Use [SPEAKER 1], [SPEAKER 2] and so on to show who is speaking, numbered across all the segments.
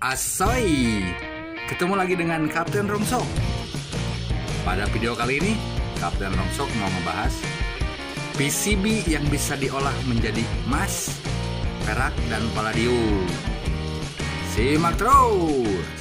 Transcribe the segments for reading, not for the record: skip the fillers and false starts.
[SPEAKER 1] Asoy, ketemu lagi dengan Kapten Rongsok. Pada video kali ini, Kapten Rongsok mau ngebahas PCB yang bisa diolah menjadi emas, perak, dan palladium. Simak terus.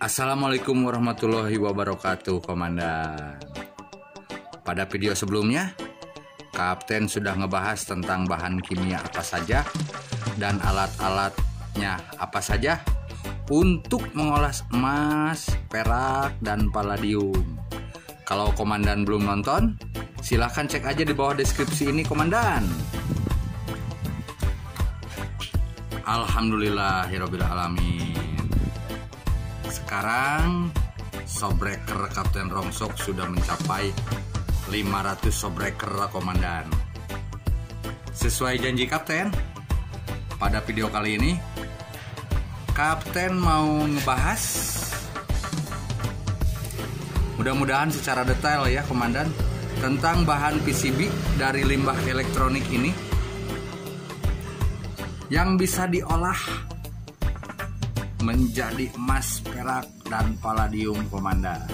[SPEAKER 1] Assalamualaikum warahmatullahi wabarakatuh, Komandan. Pada video sebelumnya, Kapten sudah ngebahas tentang bahan kimia apa saja dan alat-alatnya apa saja untuk mengolah emas, perak, dan palladium. Kalau Komandan belum nonton, silahkan cek aja di bawah deskripsi ini, Komandan. Alhamdulillahirrabbilalamin. Sekarang Shopbreaker Kapten Rongsok sudah mencapai 500 Shopbreaker, Komandan. Sesuai janji Kapten, pada video kali ini Kapten mau ngebahas, mudah-mudahan secara detail ya, Komandan, tentang bahan PCB dari limbah elektronik ini yang bisa diolah menjadi emas, perak, dan palladium, Komandan.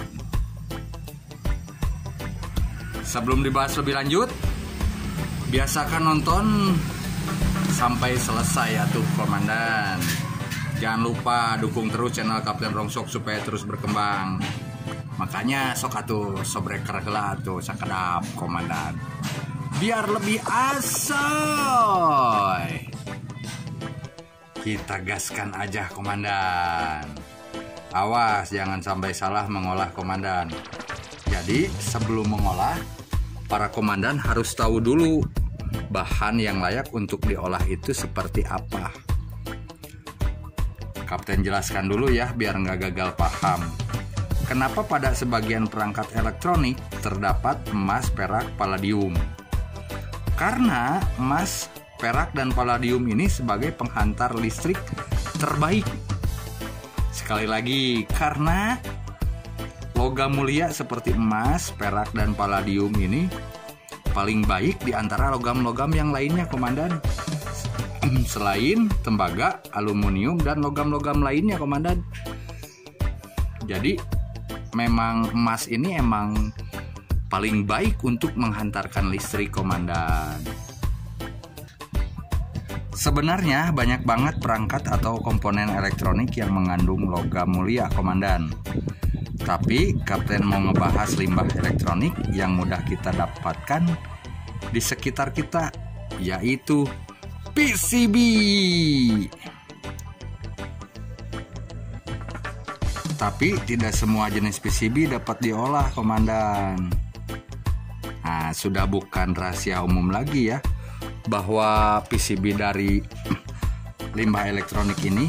[SPEAKER 1] Sebelum dibahas lebih lanjut, biasakan nonton sampai selesai ya tuh, Komandan. Jangan lupa dukung terus channel Kapten Rongsok supaya terus berkembang. Makanya sok atuh Shopbreaker heula atuh sakedap, Komandan. Biar lebih asoy. Kita gaskan aja, Komandan. Awas jangan sampai salah mengolah, Komandan. Jadi sebelum mengolah, para komandan harus tahu dulu bahan yang layak untuk diolah itu seperti apa. Kapten jelaskan dulu ya biar nggak gagal paham. Kenapa pada sebagian perangkat elektronik terdapat emas, perak, palladium? Karena emas, perak, dan palladium ini sebagai penghantar listrik terbaik. Sekali lagi, karena logam mulia seperti emas, perak, dan palladium ini paling baik di antara logam-logam yang lainnya, Komandan. Selain tembaga, aluminium, dan logam-logam lainnya, Komandan. Jadi memang emas ini emang paling baik untuk menghantarkan listrik, Komandan. Sebenarnya banyak banget perangkat atau komponen elektronik yang mengandung logam mulia, Komandan. Tapi Kapten mau ngebahas limbah elektronik yang mudah kita dapatkan di sekitar kita, yaitu PCB. Tapi tidak semua jenis PCB dapat diolah, Komandan. Nah, sudah bukan rahasia umum lagi ya bahwa PCB dari limbah elektronik ini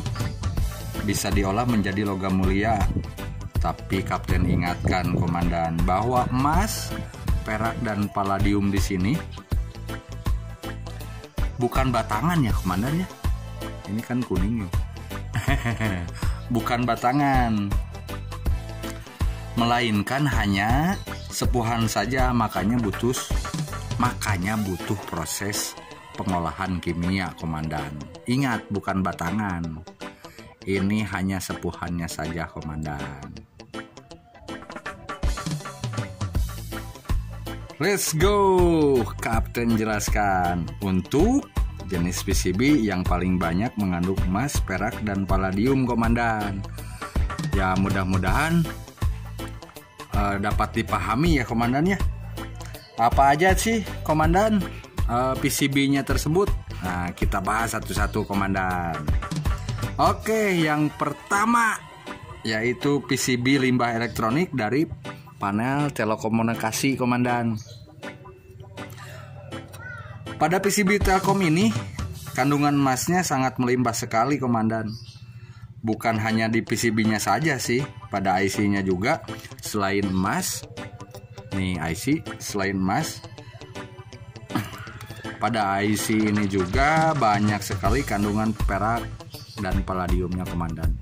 [SPEAKER 1] bisa diolah menjadi logam mulia. Tapi Kapten ingatkan, Komandan, bahwa emas, perak, dan palladium di sini bukan batangan ya, Komandan ya. Ini kan kuning ya. Bukan batangan, melainkan hanya sepuhan saja, makanya butuh proses pengolahan kimia, Komandan. Ingat, bukan batangan. Ini hanya sepuhannya saja, Komandan. Let's go, Kapten jelaskan. Untuk jenis PCB yang paling banyak mengandung emas, perak, dan palladium, Komandan. Ya mudah-mudahan dapat dipahami ya, Komandan ya. Apa aja sih, Komandan, PCB-nya tersebut? Nah, kita bahas satu-satu, Komandan. Oke, yang pertama yaitu PCB limbah elektronik dari panel telekomunikasi, Komandan. Pada PCB Telkom ini, kandungan emasnya sangat melimpah sekali, Komandan. Bukan hanya di PCB-nya saja sih, pada IC-nya juga. Selain emas, nih IC, selain emas, pada IC ini juga banyak sekali kandungan perak dan palladiumnya, Komandan.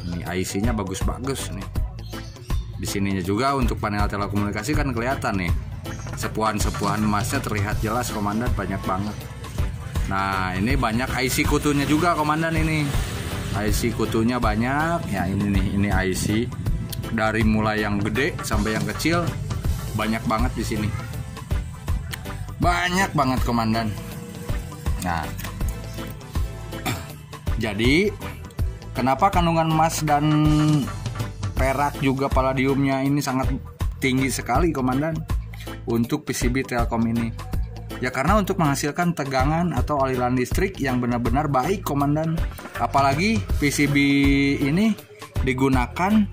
[SPEAKER 1] Ini IC-nya bagus-bagus nih. Di sininya juga untuk panel telekomunikasi kan kelihatan nih, sepuhan-sepuhan emasnya terlihat jelas komandan, banyak banget. Nah ini banyak IC kutunya juga komandan, ini IC kutunya banyak ya. Ini nih, ini IC dari mulai yang gede sampai yang kecil banyak banget di sini, banyak banget komandan. Nah jadi kenapa kandungan emas dan perak juga palladiumnya ini sangat tinggi sekali komandan untuk PCB Telkom ini? Ya karena untuk menghasilkan tegangan atau aliran listrik yang benar-benar baik komandan. Apalagi PCB ini digunakan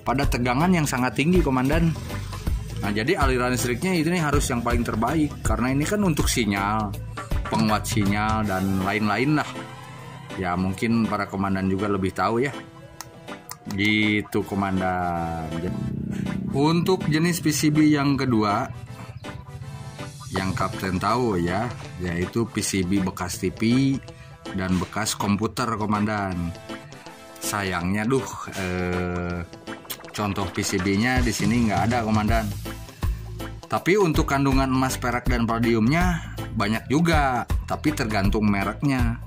[SPEAKER 1] pada tegangan yang sangat tinggi komandan. Nah jadi aliran listriknya itu nih harus yang paling terbaik, karena ini kan untuk sinyal, penguat sinyal dan lain-lain lah. Ya mungkin para komandan juga lebih tahu ya. Gitu komandan. Untuk jenis PCB yang kedua yang kapten tahu ya, yaitu PCB bekas TV dan bekas komputer komandan. Sayangnya contoh PCB-nya di sini nggak ada komandan. Tapi untuk kandungan emas, perak dan palladiumnya banyak juga, tapi tergantung mereknya.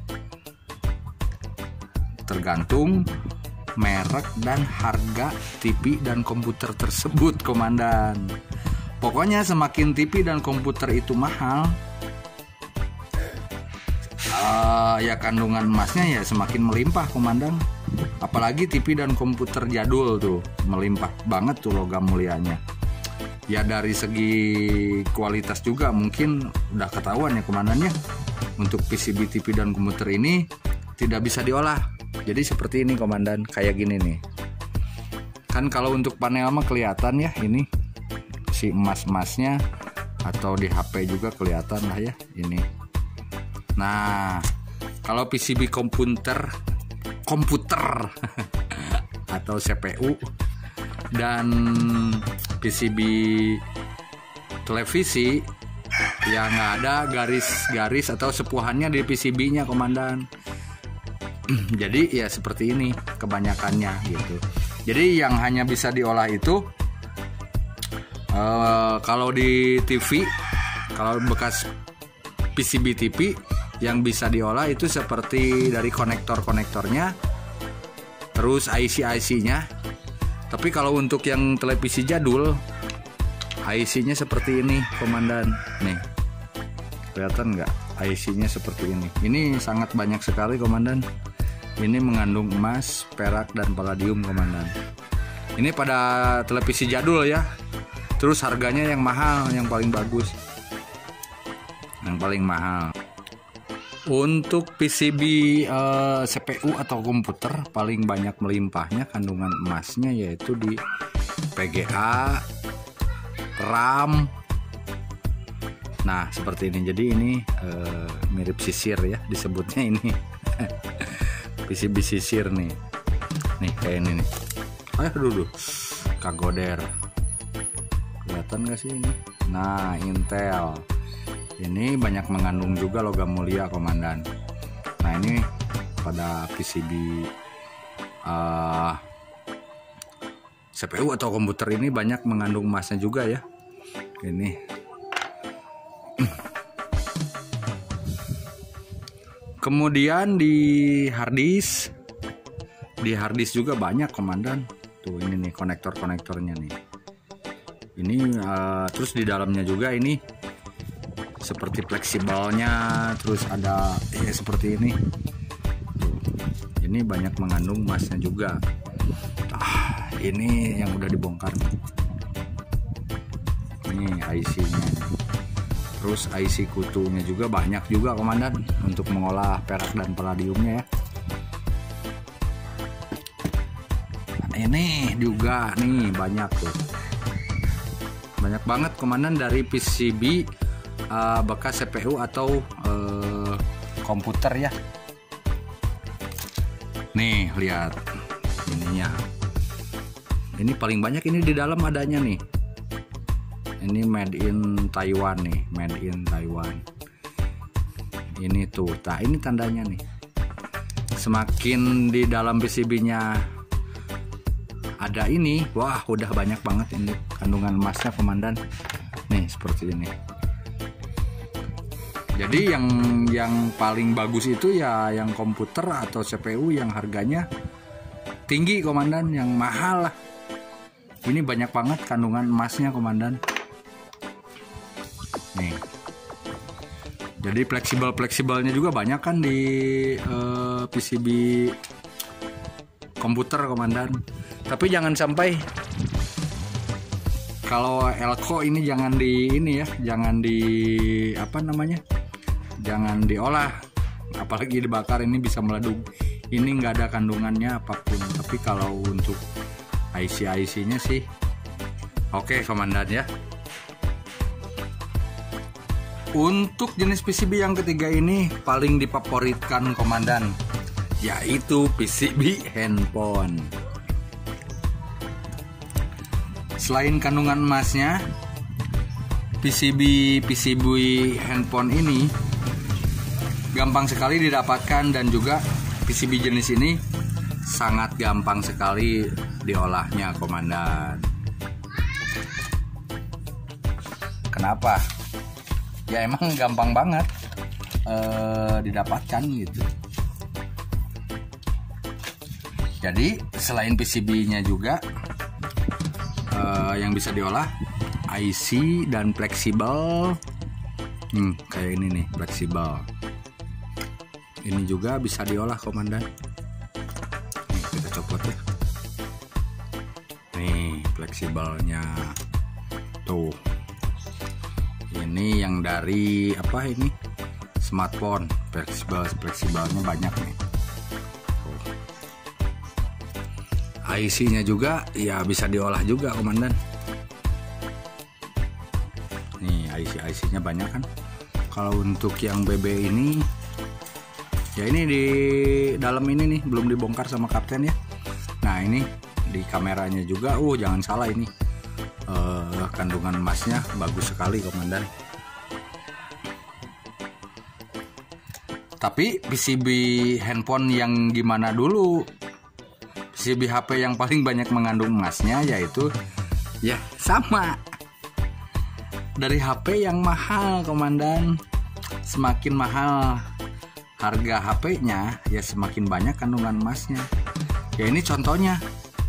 [SPEAKER 1] Tergantung merek dan harga TV dan komputer tersebut komandan. Pokoknya semakin TV dan komputer itu mahal, ya kandungan emasnya ya semakin melimpah komandan. Apalagi TV dan komputer jadul tuh melimpah banget tuh logam mulianya. Ya dari segi kualitas juga mungkin udah ketahuan ya komandan ya. Untuk PCB TV dan komputer ini tidak bisa diolah. Jadi seperti ini komandan, kayak gini nih. Kan kalau untuk panel mah kelihatan ya, ini si emas-emasnya, atau di HP juga kelihatan lah ya ini. Nah kalau PCB komputer atau CPU dan PCB televisi yang nggak ada garis-garis atau sepuhannya di PCB-nya komandan. Jadi ya seperti ini kebanyakannya gitu. Jadi yang hanya bisa diolah itu kalau di TV, kalau bekas PCB TV yang bisa diolah itu seperti dari konektornya, terus IC-nya. Tapi kalau untuk yang televisi jadul, IC-nya seperti ini komandan. Nih, kelihatan nggak? IC-nya seperti ini. Ini sangat banyak sekali komandan. Ini mengandung emas, perak dan palladium komandan. Ini pada televisi jadul ya. Terus harganya yang mahal, yang paling bagus, yang paling mahal. Untuk PCB CPU atau komputer paling banyak melimpahnya kandungan emasnya yaitu di PGA, RAM. Nah seperti ini. Jadi ini mirip sisir ya disebutnya ini. PCB sisir nih kayak ini nih. Aduh, kagoder. Kelihatan gak sih ini? Nah Intel ini banyak mengandung juga logam mulia komandan. Nah ini pada PCB CPU atau komputer ini banyak mengandung emasnya juga ya. Ini kemudian di harddisk juga banyak komandan. Tuh ini nih konektornya nih. Ini terus di dalamnya juga ini seperti fleksibelnya, terus ada seperti ini. Ini banyak mengandung emasnya juga. Ini yang udah dibongkar. Ini IC-nya. Terus IC kutunya juga banyak juga komandan untuk mengolah perak dan palladiumnya ya. Ini juga nih banyak tuh. Banyak banget komandan dari PCB bekas CPU atau komputer ya. Nih lihat ininya. Ini paling banyak ini di dalam adanya nih. Ini made in Taiwan nih, made in Taiwan. Ini tuh, nah ini tandanya nih. Semakin di dalam PCB-nya ada ini, wah udah banyak banget ini kandungan emasnya komandan. Nih seperti ini. Jadi yang paling bagus itu ya yang komputer atau CPU yang harganya tinggi komandan, yang mahal lah. Ini banyak banget kandungan emasnya komandan. Nih. Jadi fleksibelnya juga banyak kan di PCB komputer komandan. Tapi jangan sampai kalau elko ini jangan di ini ya, jangan di apa namanya, jangan diolah, apalagi dibakar, ini bisa meleduk. Ini nggak ada kandungannya apapun. Tapi kalau untuk IC-nya sih oke komandan ya. Untuk jenis PCB yang ketiga ini paling difavoritkan komandan, yaitu PCB handphone. Selain kandungan emasnya, PCB handphone ini gampang sekali didapatkan, dan juga PCB jenis ini sangat gampang sekali diolahnya komandan. Kenapa? Ya emang gampang banget didapatkan gitu. Jadi selain PCB-nya juga yang bisa diolah IC dan fleksibel. Kayak ini nih, fleksibel. Ini juga bisa diolah komandan. Nih kita copot ya. Nih fleksibelnya. Tuh. Ini yang dari apa ini? Smartphone. Fleksibelnya banyak nih. Tuh. IC-nya juga ya bisa diolah juga komandan. Nih IC-nya banyak kan. Kalau untuk yang BB ini, ya ini di dalam ini nih belum dibongkar sama kapten ya. Nah ini di kameranya juga, jangan salah ini kandungan emasnya bagus sekali komandan. Tapi PCB handphone yang gimana dulu? PCB HP yang paling banyak mengandung emasnya yaitu ya sama dari HP yang mahal komandan. Semakin mahal harga HP-nya ya semakin banyak kandungan emasnya. Ya ini contohnya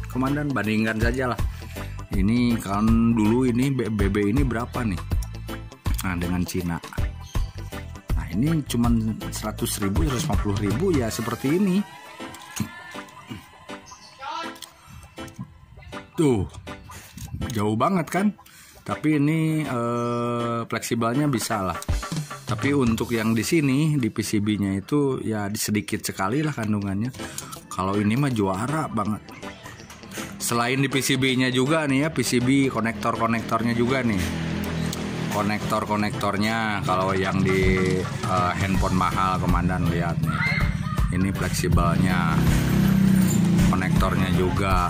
[SPEAKER 1] komandan, bandingkan saja lah. Ini kan dulu ini BB ini berapa nih? Nah dengan Cina. Nah ini cuman 100.000, 150.000 ya seperti ini. Tuh jauh banget kan? Tapi ini fleksibelnya bisa lah. Tapi untuk yang di sini di PCB-nya itu ya sedikit sekali lah kandungannya. Kalau ini mah juara banget. Selain di PCB-nya juga nih ya, PCB konektornya juga nih. Konektornya kalau yang di handphone mahal komandan, lihat nih. Ini fleksibelnya. Konektornya juga.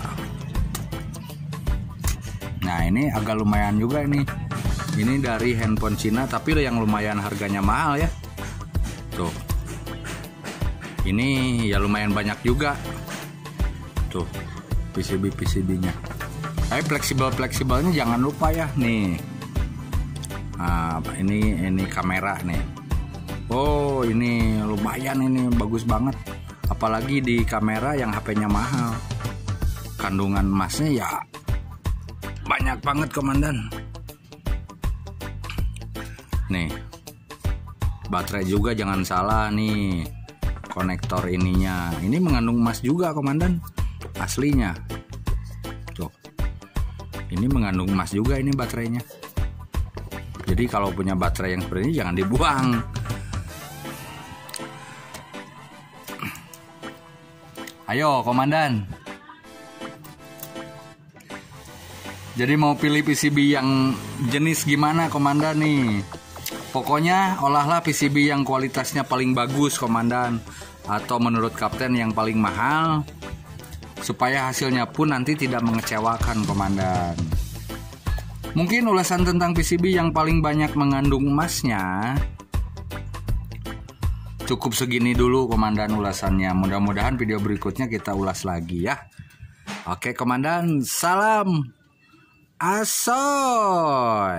[SPEAKER 1] Nah, ini agak lumayan juga ini. Ini dari handphone Cina tapi yang lumayan harganya mahal ya. Tuh. Ini ya lumayan banyak juga. Tuh. PCB-nya. Tapi fleksibelnya jangan lupa ya nih. Nah, ini kamera nih. Oh, ini lumayan, ini bagus banget. Apalagi di kamera yang HP-nya mahal. Kandungan emasnya ya banyak banget komandan. Nih. Baterai juga jangan salah nih. Konektor ininya. Ini mengandung emas juga komandan. Aslinya. Tuh. Ini mengandung emas juga ini baterainya. Jadi kalau punya baterai yang seperti ini jangan dibuang. Ayo komandan. Jadi mau pilih PCB yang jenis gimana komandan nih? Pokoknya olahlah PCB yang kualitasnya paling bagus komandan. Atau menurut kapten yang paling mahal. Supaya hasilnya pun nanti tidak mengecewakan komandan. Mungkin ulasan tentang PCB yang paling banyak mengandung emasnya cukup segini dulu komandan ulasannya. Mudah-mudahan video berikutnya kita ulas lagi ya. Oke, Komandan, salam asoy.